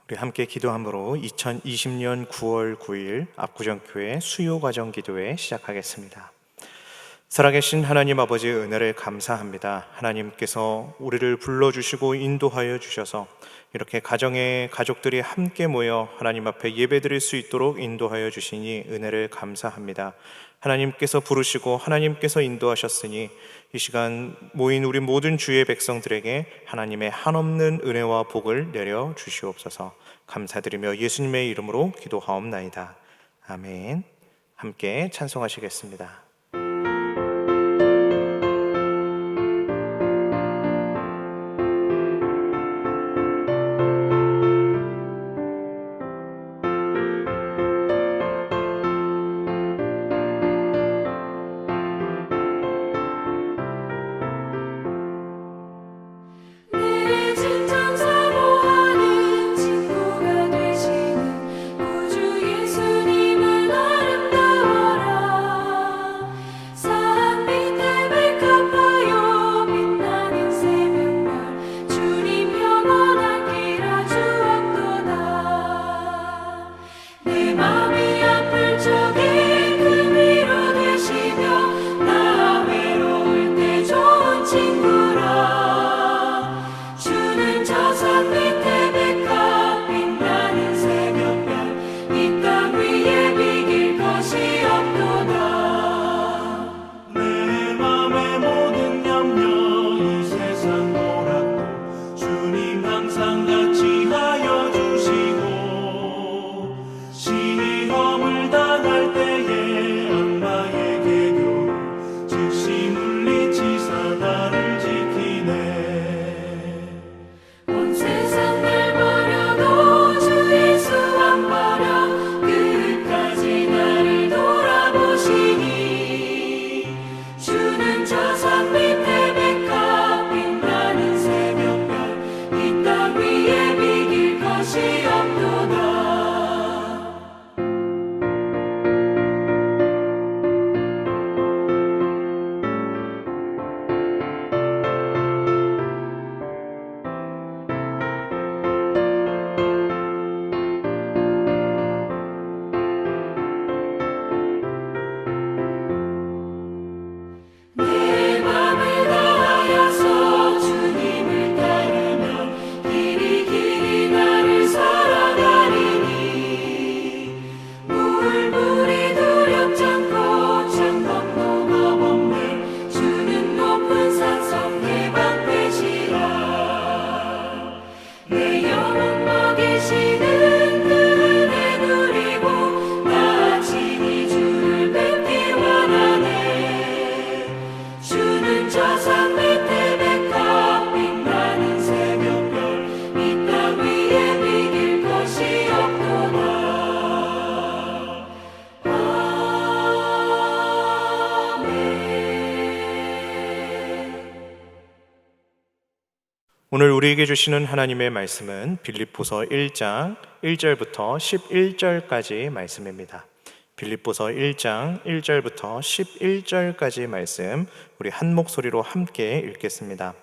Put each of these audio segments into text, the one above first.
우리 함께 기도함으로 2020년 9월 9일 압구정교회 수요과정 기도회 시작하겠습니다. 살아계신 하나님 아버지의 은혜를 감사합니다. 하나님께서 우리를 불러주시고 인도하여 주셔서 이렇게 가정의 가족들이 함께 모여 하나님 앞에 예배드릴 수 있도록 인도하여 주시니 은혜를 감사합니다. 하나님께서 부르시고 하나님께서 인도하셨으니 이 시간 모인 우리 모든 주의 백성들에게 하나님의 한없는 은혜와 복을 내려 주시옵소서. 감사드리며 예수님의 이름으로 기도하옵나이다. 아멘. 함께 찬송하시겠습니다. 오늘 우리에게 주시는 하나님의 말씀은 빌립보서 1장 1절부터 11절까지 말씀입니다. 빌립보서 1장 1절부터 11절까지 말씀 우리 한 목소리로 함께 읽겠습니다.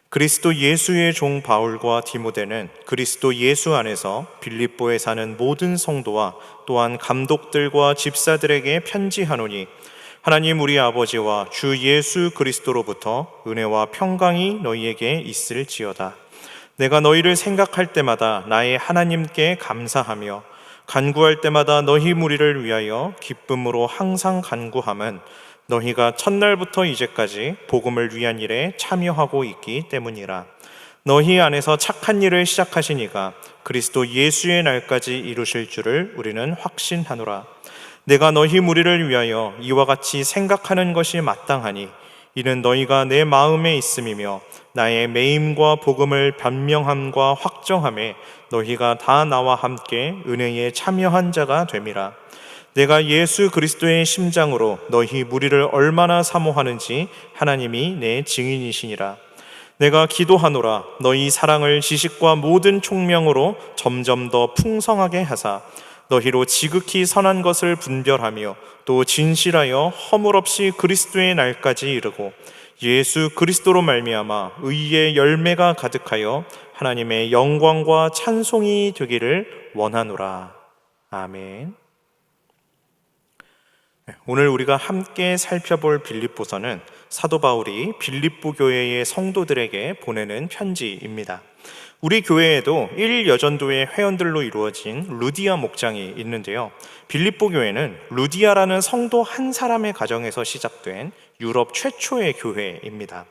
그리스도 예수의 종 바울과 디모데는 그리스도 예수 안에서 빌립보에 사는 모든 성도와 또한 감독들과 집사들에게 편지하노니 하나님 우리 아버지와 주 예수 그리스도로부터 은혜와 평강이 너희에게 있을지어다. 내가 너희를 생각할 때마다 나의 하나님께 감사하며 간구할 때마다 너희 무리를 위하여 기쁨으로 항상 간구함은 너희가 첫날부터 이제까지 복음을 위한 일에 참여하고 있기 때문이라. 너희 안에서 착한 일을 시작하신 이가 그리스도 예수의 날까지 이루실 줄을 우리는 확신하노라. 내가 너희 무리를 위하여 이와 같이 생각하는 것이 마땅하니 이는 너희가 내 마음에 있음이며 나의 매임과 복음을 변명함과 확정함에 너희가 다 나와 함께 은혜에 참여한 자가 됨이라. 내가 예수 그리스도의 심장으로 너희 무리를 얼마나 사모하는지 하나님이 내 증인이시니라. 내가 기도하노라. 너희 사랑을 지식과 모든 총명으로 점점 더 풍성하게 하사 너희로 지극히 선한 것을 분별하며 또 진실하여 허물없이 그리스도의 날까지 이르고 예수 그리스도로 말미암아 의의 열매가 가득하여 하나님의 영광과 찬송이 되기를 원하노라. 아멘. 오늘 우리가 함께 살펴볼 빌립보서는 사도 바울이 빌립보 교회의 성도들에게 보내는 편지입니다. 우리 교회에도 1여전도의 회원들로 이루어진 루디아 목장이 있는데요. 빌립보 교회는 루디아라는 성도 한 사람의 가정에서 시작된 유럽 최초의 교회입니다.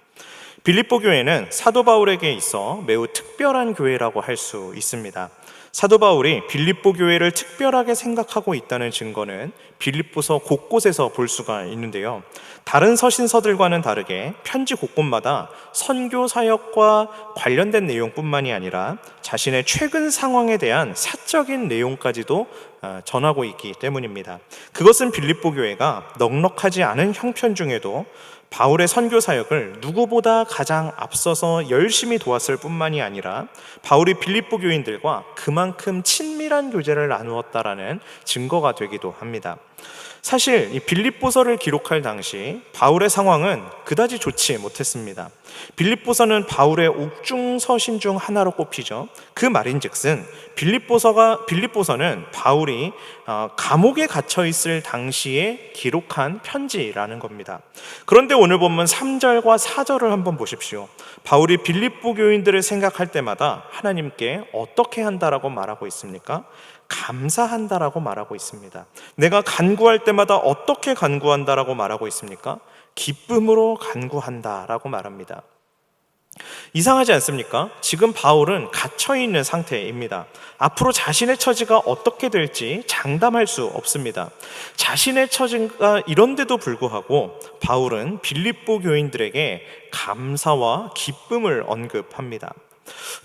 빌립보 교회는 사도 바울에게 있어 매우 특별한 교회라고 할 수 있습니다. 사도 바울이 빌립보 교회를 특별하게 생각하고 있다는 증거는 빌립보서 곳곳에서 볼 수가 있는데요. 다른 서신서들과는 다르게 편지 곳곳마다 선교 사역과 관련된 내용뿐만이 아니라 자신의 최근 상황에 대한 사적인 내용까지도 전하고 있기 때문입니다. 그것은 빌립보 교회가 넉넉하지 않은 형편 중에도 바울의 선교 사역을 누구보다 가장 앞서서 열심히 도왔을 뿐만이 아니라 바울이 빌립보 교인들과 그만큼 친밀한 교제를 나누었다라는 증거가 되기도 합니다. 사실 이 빌립보서를 기록할 당시 바울의 상황은 그다지 좋지 못했습니다. 빌립보서는 바울의 옥중 서신 중 하나로 꼽히죠. 그 말인즉슨 빌립보서는 바울이 감옥에 갇혀 있을 당시에 기록한 편지라는 겁니다. 그런데 오늘 본문 3절과 4절을 한번 보십시오. 바울이 빌립보 교인들을 생각할 때마다 하나님께 어떻게 한다라고 말하고 있습니까? 감사한다라고 말하고 있습니다. 내가 간구할 때마다 어떻게 간구한다라고 말하고 있습니까? 기쁨으로 간구한다라고 말합니다. 이상하지 않습니까? 지금 바울은 갇혀있는 상태입니다. 앞으로 자신의 처지가 어떻게 될지 장담할 수 없습니다. 자신의 처지가 이런데도 불구하고 바울은 빌립보 교인들에게 감사와 기쁨을 언급합니다.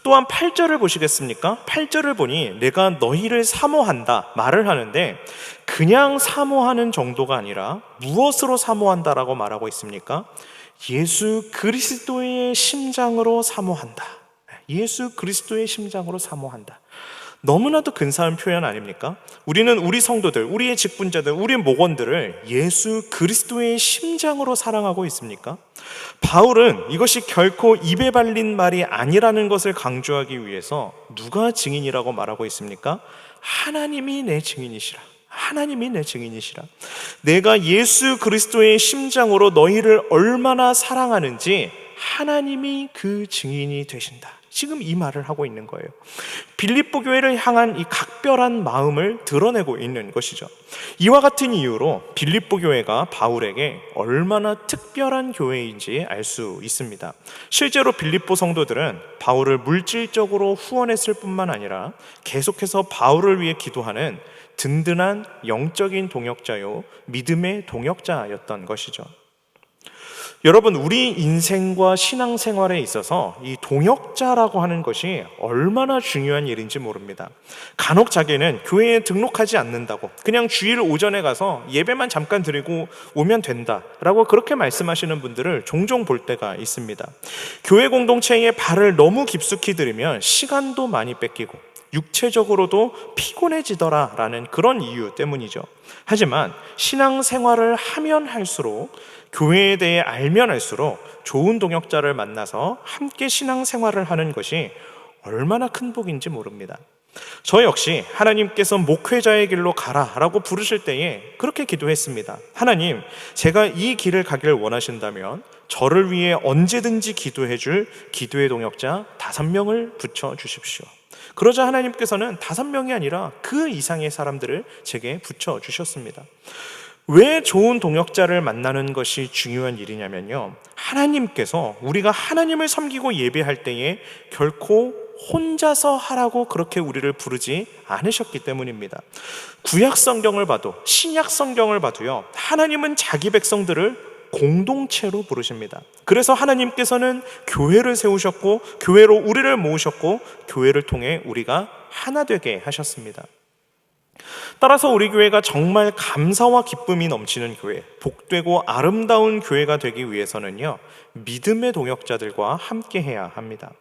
또한 8절을 보시겠습니까? 8절을 보니 내가 너희를 사모한다 말을 하는데 그냥 사모하는 정도가 아니라 무엇으로 사모한다라고 말하고 있습니까? 예수 그리스도의 심장으로 사모한다. 예수 그리스도의 심장으로 사모한다. 너무나도 근사한 표현 아닙니까? 우리는 우리 성도들, 우리의 직분자들, 우리 목원들을 예수 그리스도의 심장으로 사랑하고 있습니까? 바울은 이것이 결코 입에 발린 말이 아니라는 것을 강조하기 위해서 누가 증인이라고 말하고 있습니까? 하나님이 내 증인이시라. 하나님이 내 증인이시라. 내가 예수 그리스도의 심장으로 너희를 얼마나 사랑하는지 하나님이 그 증인이 되신다. 지금 이 말을 하고 있는 거예요. 빌립보 교회를 향한 이 각별한 마음을 드러내고 있는 것이죠. 이와 같은 이유로 빌립보 교회가 바울에게 얼마나 특별한 교회인지 알 수 있습니다. 실제로 빌립보 성도들은 바울을 물질적으로 후원했을 뿐만 아니라 계속해서 바울을 위해 기도하는 든든한 영적인 동역자요, 믿음의 동역자였던 것이죠. 여러분, 우리 인생과 신앙생활에 있어서 이 동역자라고 하는 것이 얼마나 중요한 일인지 모릅니다. 간혹 자기는 교회에 등록하지 않는다고 그냥 주일 오전에 가서 예배만 잠깐 드리고 오면 된다라고 그렇게 말씀하시는 분들을 종종 볼 때가 있습니다. 교회 공동체에 발을 너무 깊숙이 들이면 시간도 많이 뺏기고 육체적으로도 피곤해지더라라는 그런 이유 때문이죠. 하지만 신앙생활을 하면 할수록, 교회에 대해 알면 알수록 좋은 동역자를 만나서 함께 신앙생활을 하는 것이 얼마나 큰 복인지 모릅니다. 저 역시 하나님께서 목회자의 길로 가라라고 부르실 때에 그렇게 기도했습니다. 하나님, 제가 이 길을 가길 원하신다면 저를 위해 언제든지 기도해 줄 기도의 동역자 5명을 붙여주십시오. 그러자 하나님께서는 5명이 아니라 그 이상의 사람들을 제게 붙여주셨습니다. 왜 좋은 동역자를 만나는 것이 중요한 일이냐면요, 하나님께서 우리가 하나님을 섬기고 예배할 때에 결코 혼자서 하라고 그렇게 우리를 부르지 않으셨기 때문입니다. 구약 성경을 봐도 신약 성경을 봐도요, 하나님은 자기 백성들을 공동체로 부르십니다. 그래서 하나님께서는 교회를 세우셨고 교회로 우리를 모으셨고 교회를 통해 우리가 하나 되게 하셨습니다. 따라서 우리 교회가 정말 감사와 기쁨이 넘치는 교회, 복되고 아름다운 교회가 되기 위해서는요, 믿음의 동역자들과 함께 해야 합니다.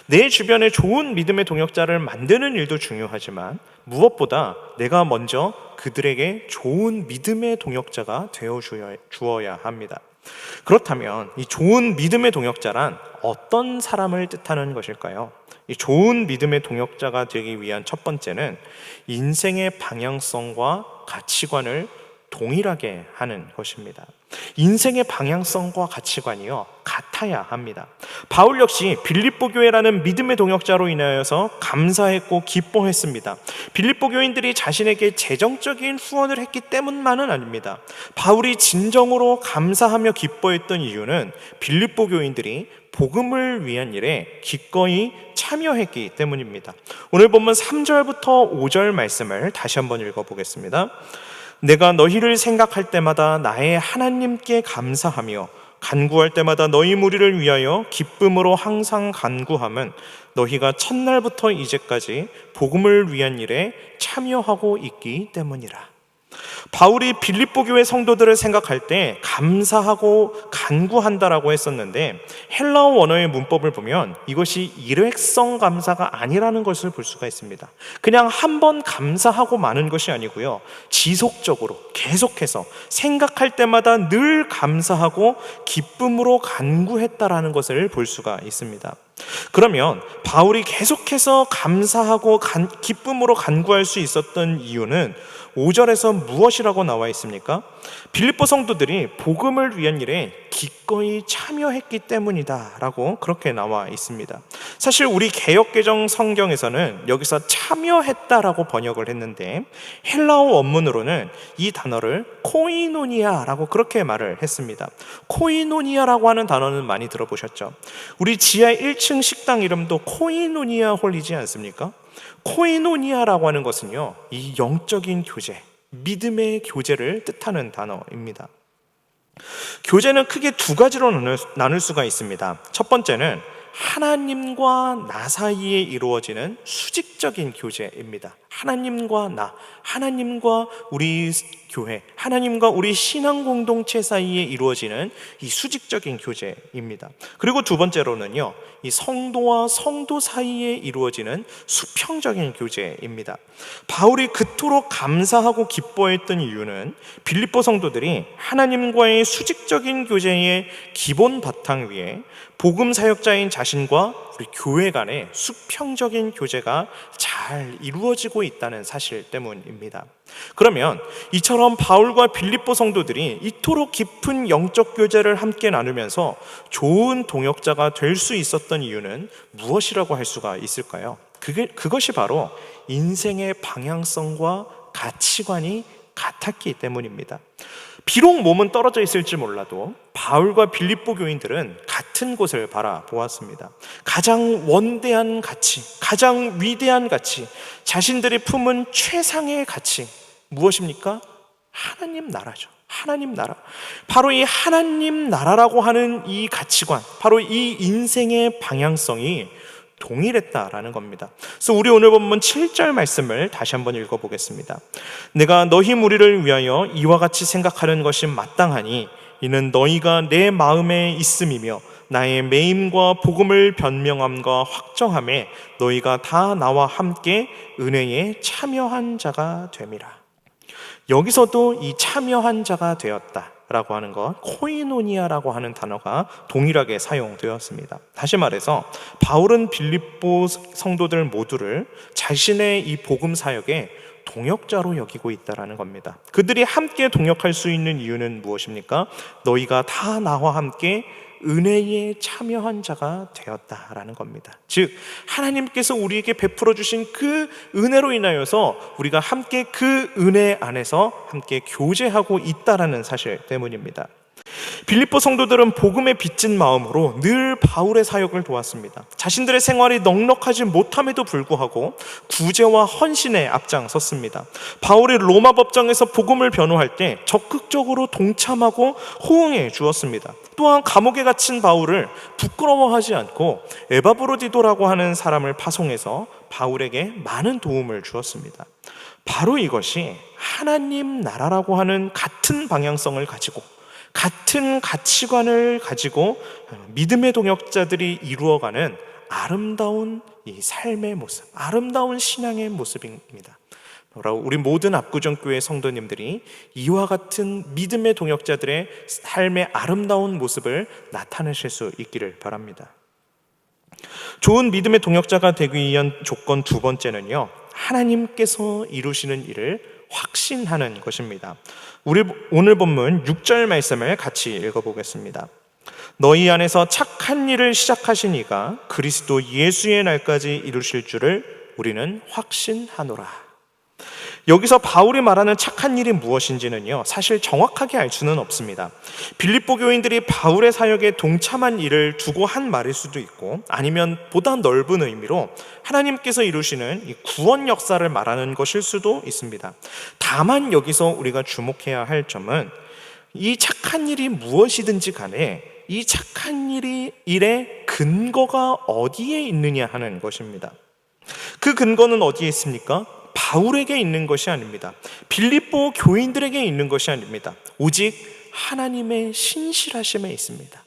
내 주변에 좋은 믿음의 동역자를 만드는 일도 중요하지만 무엇보다 내가 먼저 그들에게 좋은 믿음의 동역자가 되어 주어야 합니다. 그렇다면 이 좋은 믿음의 동역자란 어떤 사람을 뜻하는 것일까요? 이 좋은 믿음의 동역자가 되기 위한 첫 번째는 인생의 방향성과 가치관을 동일하게 하는 것입니다. 인생의 방향성과 가치관이요, 같아야 합니다. 바울 역시 빌립보 교회라는 믿음의 동역자로 인하여서 감사했고 기뻐했습니다. 빌립보 교인들이 자신에게 재정적인 후원을 했기 때문만은 아닙니다. 바울이 진정으로 감사하며 기뻐했던 이유는 빌립보 교인들이 복음을 위한 일에 기꺼이 참여했기 때문입니다. 오늘 본문 3절부터 5절 말씀을 다시 한번 읽어보겠습니다. 내가 너희를 생각할 때마다 나의 하나님께 감사하며 간구할 때마다 너희 무리를 위하여 기쁨으로 항상 간구함은 너희가 첫날부터 이제까지 복음을 위한 일에 참여하고 있기 때문이라. 바울이 빌립보 교회 성도들을 생각할 때 감사하고 간구한다라고 했었는데, 헬라어 원어의 문법을 보면 이것이 일회성 감사가 아니라는 것을 볼 수가 있습니다. 그냥 한 번 감사하고 마는 것이 아니고요, 지속적으로 계속해서 생각할 때마다 늘 감사하고 기쁨으로 간구했다라는 것을 볼 수가 있습니다. 그러면 바울이 계속해서 감사하고 기쁨으로 간구할 수 있었던 이유는 5절에서 무엇이라고 나와 있습니까? 빌립보 성도들이 복음을 위한 일에 기꺼이 참여했기 때문이다 라고 그렇게 나와 있습니다. 사실 우리 개역개정 성경에서는 여기서 참여했다라고 번역을 했는데, 헬라어 원문으로는 이 단어를 코이노니아라고 그렇게 말을 했습니다. 코이노니아라고 하는 단어는 많이 들어보셨죠? 우리 지하 1층 식당 이름도 코이노니아 홀이지 않습니까? 코이노니아라고 하는 것은요, 이 영적인 교제, 믿음의 교제를 뜻하는 단어입니다. 교제는 크게 두 가지로 나눌 수가 있습니다. 첫 번째는 하나님과 나 사이에 이루어지는 수직적인 교제입니다. 하나님과 나, 하나님과 우리 교회, 하나님과 우리 신앙 공동체 사이에 이루어지는 이 수직적인 교제입니다. 그리고 두 번째로는요, 이 성도와 성도 사이에 이루어지는 수평적인 교제입니다. 바울이 그토록 감사하고 기뻐했던 이유는 빌립보 성도들이 하나님과의 수직적인 교제의 기본 바탕 위에 복음 사역자인 자신과 우리 교회 간의 수평적인 교제가 잘 이루어지고 있다는 사실 때문입니다. 그러면 이처럼 바울과 빌립보 성도들이 이토록 깊은 영적 교제를 함께 나누면서 좋은 동역자가 될 수 있었던 이유는 무엇이라고 할 수가 있을까요? 그것이 바로 인생의 방향성과 가치관이 같았기 때문입니다. 비록 몸은 떨어져 있을지 몰라도 바울과 빌립보 교인들은 같은 곳을 바라보았습니다. 가장 원대한 가치, 가장 위대한 가치, 자신들이 품은 최상의 가치, 무엇입니까? 하나님 나라죠. 하나님 나라. 바로 이 하나님 나라라고 하는 이 가치관, 바로 이 인생의 방향성이 동일했다라는 겁니다. 그래서 우리 오늘 본문 7절 말씀을 다시 한번 읽어보겠습니다. 내가 너희 무리를 위하여 이와 같이 생각하는 것이 마땅하니 이는 너희가 내 마음에 있음이며 나의 매임과 복음을 변명함과 확정함에 너희가 다 나와 함께 은혜에 참여한 자가 됨이라. 여기서도 이 참여한 자가 되었다 라고 하는 것, 코이노니아라고 하는 단어가 동일하게 사용되었습니다. 다시 말해서 바울은 빌립보 성도들 모두를 자신의 이 복음 사역에 동역자로 여기고 있다라는 겁니다. 그들이 함께 동역할 수 있는 이유는 무엇입니까? 너희가 다 나와 함께 은혜에 참여한 자가 되었다라는 겁니다. 즉 하나님께서 우리에게 베풀어 주신 그 은혜로 인하여서 우리가 함께 그 은혜 안에서 함께 교제하고 있다라는 사실 때문입니다. 빌립보 성도들은 복음에 빚진 마음으로 늘 바울의 사역을 도왔습니다. 자신들의 생활이 넉넉하지 못함에도 불구하고 구제와 헌신에 앞장섰습니다. 바울이 로마 법정에서 복음을 변호할 때 적극적으로 동참하고 호응해 주었습니다. 또한 감옥에 갇힌 바울을 부끄러워하지 않고 에바브로디도라고 하는 사람을 파송해서 바울에게 많은 도움을 주었습니다. 바로 이것이 하나님 나라라고 하는 같은 방향성을 가지고 같은 가치관을 가지고 믿음의 동역자들이 이루어가는 아름다운 이 삶의 모습, 아름다운 신앙의 모습입니다. 우리 모든 압구정교회 성도님들이 이와 같은 믿음의 동역자들의 삶의 아름다운 모습을 나타내실 수 있기를 바랍니다. 좋은 믿음의 동역자가 되기 위한 조건 두 번째는요, 하나님께서 이루시는 일을 확신하는 것입니다. 우리 오늘 본문 6절 말씀을 같이 읽어보겠습니다. 너희 안에서 착한 일을 시작하신 이가 그리스도 예수의 날까지 이루실 줄을 우리는 확신하노라. 여기서 바울이 말하는 착한 일이 무엇인지는요, 사실 정확하게 알 수는 없습니다. 빌립보 교인들이 바울의 사역에 동참한 일을 두고 한 말일 수도 있고, 아니면 보다 넓은 의미로 하나님께서 이루시는 이 구원 역사를 말하는 것일 수도 있습니다. 다만 여기서 우리가 주목해야 할 점은 이 착한 일이 무엇이든지 간에 이 착한 일의 근거가 어디에 있느냐 하는 것입니다. 그 근거는 어디에 있습니까? 바울에게 있는 것이 아닙니다. 빌립보 교인들에게 있는 것이 아닙니다. 오직 하나님의 신실하심에 있습니다.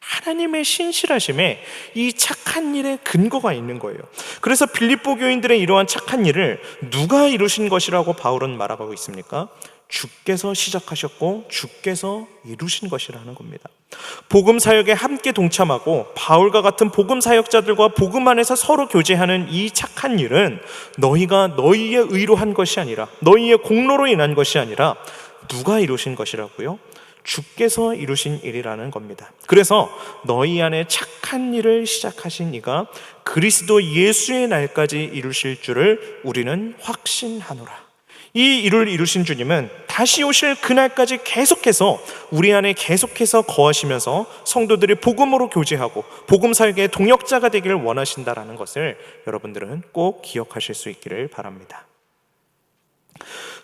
하나님의 신실하심에 이 착한 일의 근거가 있는 거예요. 그래서 빌립보 교인들의 이러한 착한 일을 누가 이루신 것이라고 바울은 말하고 있습니까? 주께서 시작하셨고 주께서 이루신 것이라는 겁니다. 복음 사역에 함께 동참하고 바울과 같은 복음 사역자들과 복음 안에서 서로 교제하는 이 착한 일은 너희가 너희의 의로 한 것이 아니라, 너희의 공로로 인한 것이 아니라 누가 이루신 것이라고요? 주께서 이루신 일이라는 겁니다. 그래서 너희 안에 착한 일을 시작하신 이가 그리스도 예수의 날까지 이루실 줄을 우리는 확신하노라. 이 일을 이루신 주님은 다시 오실 그날까지 계속해서 우리 안에 계속해서 거하시면서 성도들이 복음으로 교제하고 복음 사역의 동역자가 되기를 원하신다라는 것을 여러분들은 꼭 기억하실 수 있기를 바랍니다.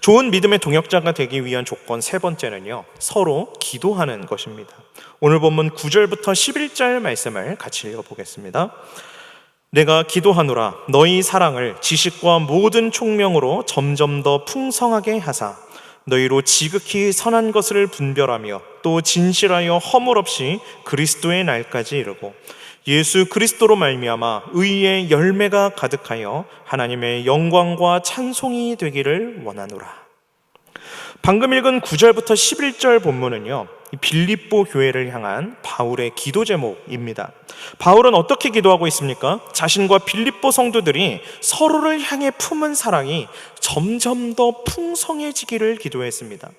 좋은 믿음의 동역자가 되기 위한 조건 세 번째는요, 서로 기도하는 것입니다. 오늘 본문 9절부터 11절 말씀을 같이 읽어보겠습니다. 내가 기도하노라 너희 사랑을 지식과 모든 총명으로 점점 더 풍성하게 하사 너희로 지극히 선한 것을 분별하며 또 진실하여 허물 없이 그리스도의 날까지 이르고 예수 그리스도로 말미암아 의의 열매가 가득하여 하나님의 영광과 찬송이 되기를 원하노라. 방금 읽은 9절부터 11절 본문은요, 빌립보 교회를 향한 바울의 기도 제목입니다. 바울은 어떻게 기도하고 있습니까? 자신과 빌립보 성도들이 서로를 향해 품은 사랑이 점점 더 풍성해지기를 기도했습니다.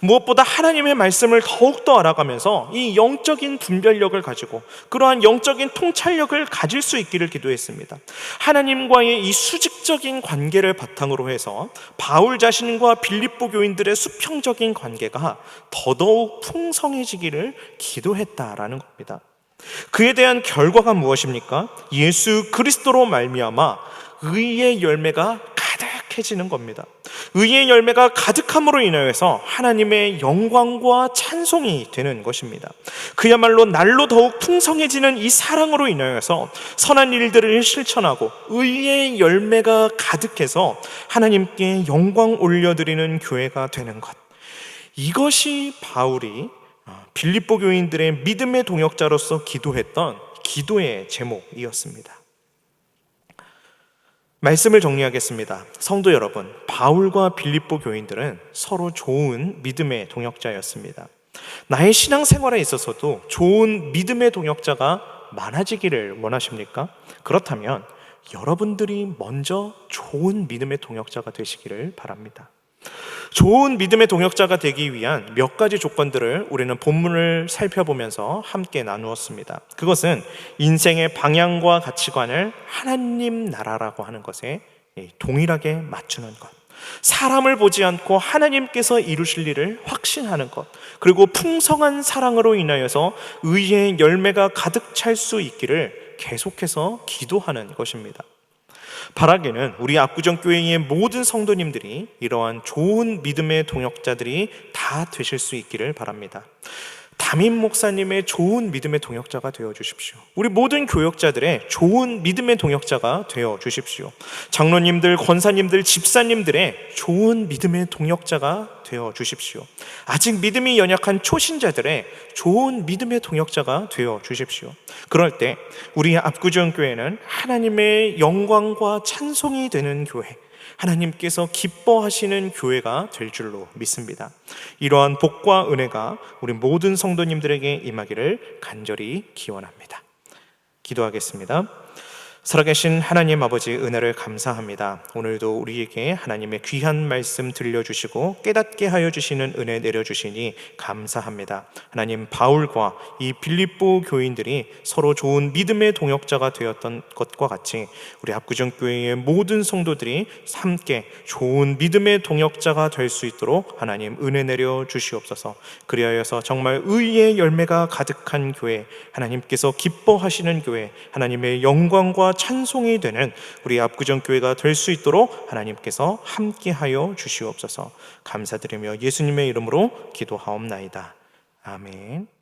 무엇보다 하나님의 말씀을 더욱더 알아가면서 이 영적인 분별력을 가지고 그러한 영적인 통찰력을 가질 수 있기를 기도했습니다. 하나님과의 이 수직적인 관계를 바탕으로 해서 바울 자신과 빌립보 교인들의 수평적인 관계가 더더욱 풍성해지기를 기도했다라는 겁니다. 그에 대한 결과가 무엇입니까? 예수 그리스도로 말미암아 의의 열매가 가득해지는 겁니다. 의의 열매가 가득함으로 인하여서 하나님의 영광과 찬송이 되는 것입니다. 그야말로 날로 더욱 풍성해지는 이 사랑으로 인하여서 선한 일들을 실천하고 의의 열매가 가득해서 하나님께 영광 올려드리는 교회가 되는 것, 이것이 바울이 빌립보 교인들의 믿음의 동역자로서 기도했던 기도의 제목이었습니다. 말씀을 정리하겠습니다. 성도 여러분, 바울과 빌립보 교인들은 서로 좋은 믿음의 동역자였습니다. 나의 신앙생활에 있어서도 좋은 믿음의 동역자가 많아지기를 원하십니까? 그렇다면 여러분들이 먼저 좋은 믿음의 동역자가 되시기를 바랍니다. 좋은 믿음의 동역자가 되기 위한 몇 가지 조건들을 우리는 본문을 살펴보면서 함께 나누었습니다. 그것은 인생의 방향과 가치관을 하나님 나라라고 하는 것에 동일하게 맞추는 것, 사람을 보지 않고 하나님께서 이루실 일을 확신하는 것, 그리고 풍성한 사랑으로 인하여서 의의 열매가 가득 찰 수 있기를 계속해서 기도하는 것입니다. 바라기는 우리 압구정교회의 모든 성도님들이 이러한 좋은 믿음의 동역자들이 다 되실 수 있기를 바랍니다. 담임 목사님의 좋은 믿음의 동역자가 되어 주십시오. 우리 모든 교역자들의 좋은 믿음의 동역자가 되어 주십시오. 장로님들, 권사님들, 집사님들의 좋은 믿음의 동역자가 되어 주십시오. 아직 믿음이 연약한 초신자들의 좋은 믿음의 동역자가 되어 주십시오. 그럴 때 우리 압구정교회는 하나님의 영광과 찬송이 되는 교회, 하나님께서 기뻐하시는 교회가 될 줄로 믿습니다. 이러한 복과 은혜가 우리 모든 성도님들에게 임하기를 간절히 기원합니다. 기도하겠습니다. 살아계신 하나님 아버지, 은혜를 감사합니다. 오늘도 우리에게 하나님의 귀한 말씀 들려주시고 깨닫게 하여 주시는 은혜 내려주시니 감사합니다. 하나님, 바울과 이 빌립보 교인들이 서로 좋은 믿음의 동역자가 되었던 것과 같이 우리 압구정교회의 모든 성도들이 함께 좋은 믿음의 동역자가 될 수 있도록 하나님 은혜 내려 주시옵소서. 그리하여서 정말 의의 열매가 가득한 교회, 하나님께서 기뻐하시는 교회, 하나님의 영광과 찬송이 되는 우리 압구정교회가 될 수 있도록 하나님께서 함께하여 주시옵소서. 감사드리며 예수님의 이름으로 기도하옵나이다. 아멘.